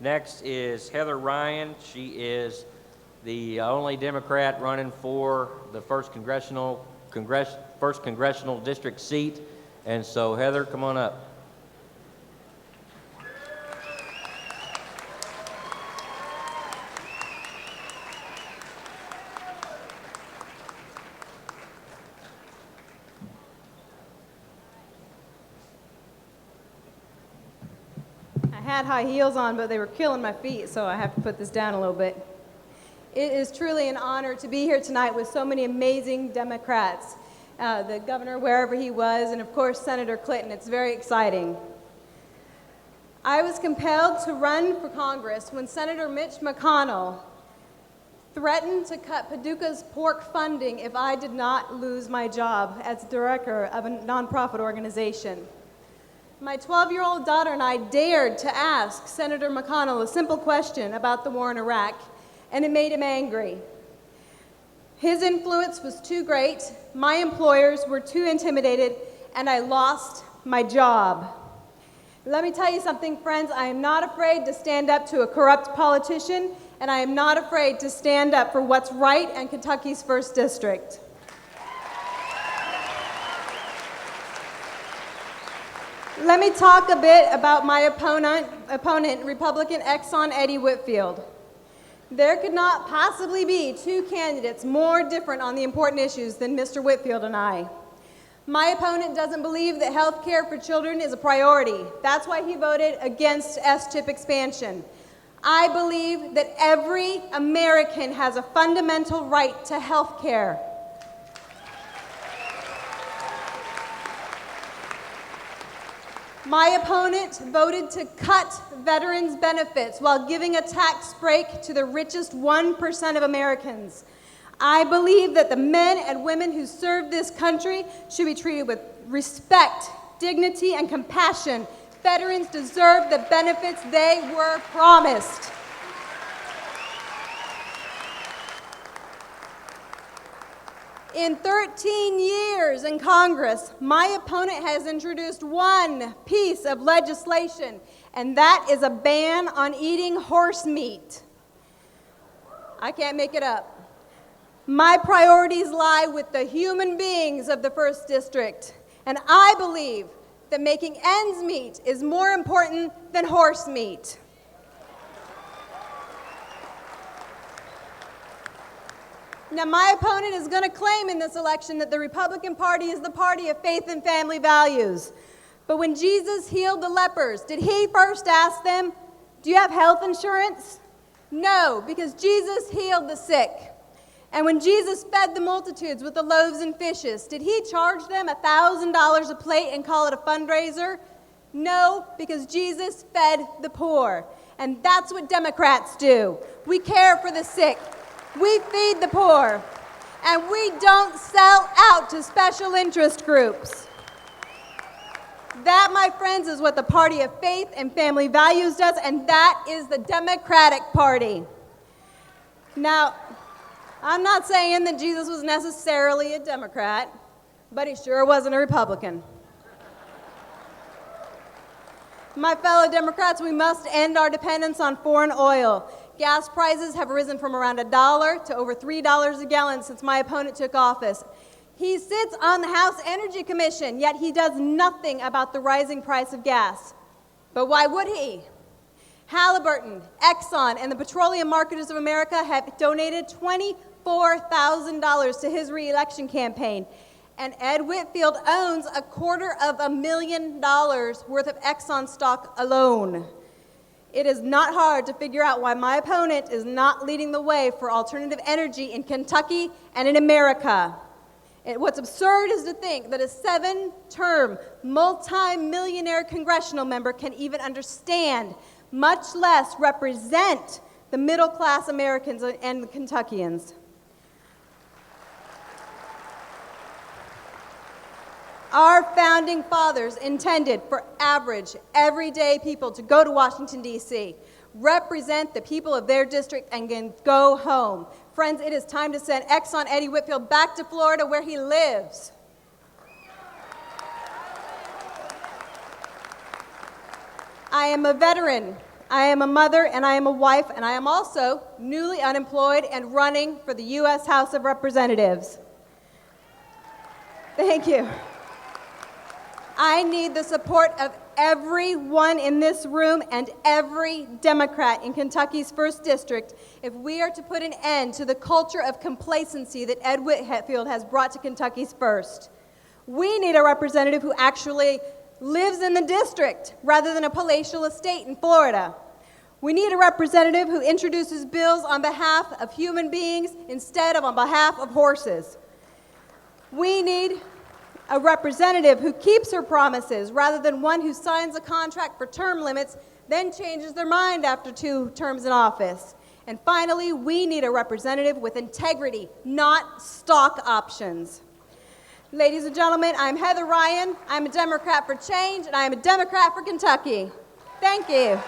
Next is Heather Ryan. She is the only Democrat running for the first congressional district seat. And so, Heather, come on up. I had high heels on, but they were killing my feet, so I have to put this down a little bit. It is truly an honor to be here tonight with so many amazing Democrats. The governor, wherever he was, and of course, Senator Clinton. It's very exciting. I was compelled to run for Congress when Senator Mitch McConnell threatened to cut Paducah's pork funding if I did not lose my job as director of a nonprofit organization. My 12-year-old daughter and I dared to ask Senator McConnell a simple question about the war in Iraq, and it made him angry. His influence was too great, my employers were too intimidated, and I lost my job. Let me tell you something, friends. I am not afraid to stand up to a corrupt politician, and I am not afraid to stand up for what's right in Kentucky's 1st District. Let me talk a bit about my opponent, Republican Exxon Eddie Whitfield. There could not possibly be two candidates more different on the important issues than Mr. Whitfield and I. My opponent doesn't believe that health care for children is a priority. That's why he voted against S-chip expansion. I believe that every American has a fundamental right to health care. My opponent voted to cut veterans' benefits while giving a tax break to the richest 1% of Americans. I believe that the men and women who serve this country should be treated with respect, dignity, and compassion. Veterans deserve the benefits they were promised. In 13 years in Congress, my opponent has introduced one piece of legislation, and that is a ban on eating horse meat. I can't make it up. My priorities lie with the human beings of the 1st District, and I believe that making ends meet is more important than horse meat. Now, my opponent is going to claim in this election that the Republican Party is the party of faith and family values. But when Jesus healed the lepers, did he first ask them, do you have health insurance? No, because Jesus healed the sick. And when Jesus fed the multitudes with the loaves and fishes, did he charge them $1,000 a plate and call it a fundraiser? No, because Jesus fed the poor. And that's what Democrats do. We care for the sick. We feed the poor, and we don't sell out to special interest groups. That, my friends, is what the party of faith and family values does, and that is the Democratic Party. Now, I'm not saying that Jesus was necessarily a Democrat, but he sure wasn't a Republican. My fellow Democrats, we must end our dependence on foreign oil. Gas prices have risen from around $1 to over $3 a gallon since my opponent took office. He sits on the House Energy Commission, yet he does nothing about the rising price of gas. But why would he? Halliburton, Exxon, and the Petroleum Marketers of America have donated $24,000 to his re-election campaign. And Ed Whitfield owns $250,000 worth of Exxon stock alone. It is not hard to figure out why my opponent is not leading the way for alternative energy in Kentucky and in America. What's absurd is to think that a 7-term, multi-millionaire congressional member can even understand, much less represent, the middle-class Americans and the Kentuckians. Our founding fathers intended for average, everyday people to go to Washington, D.C., represent the people of their district, and then go home. Friends, it is time to send Exxon Eddie Whitfield back to Florida where he lives. I am a veteran I am a mother, and I am a wife, and I am also newly unemployed and running for the U.S. House of Representatives. Thank you. I need the support of everyone in this room and every Democrat in Kentucky's 1st District if we are to put an end to the culture of complacency that Ed Whitfield has brought to Kentucky's 1st. We need a representative who actually lives in the district rather than a palatial estate in Florida. We need a representative who introduces bills on behalf of human beings instead of on behalf of horses. We need a representative who keeps her promises rather than one who signs a contract for term limits, then changes their mind after 2 terms in office. And finally, we need a representative with integrity, not stock options. Ladies and gentlemen, I'm Heather Ryan. I'm a Democrat for Change, and I am a Democrat for Kentucky. Thank you.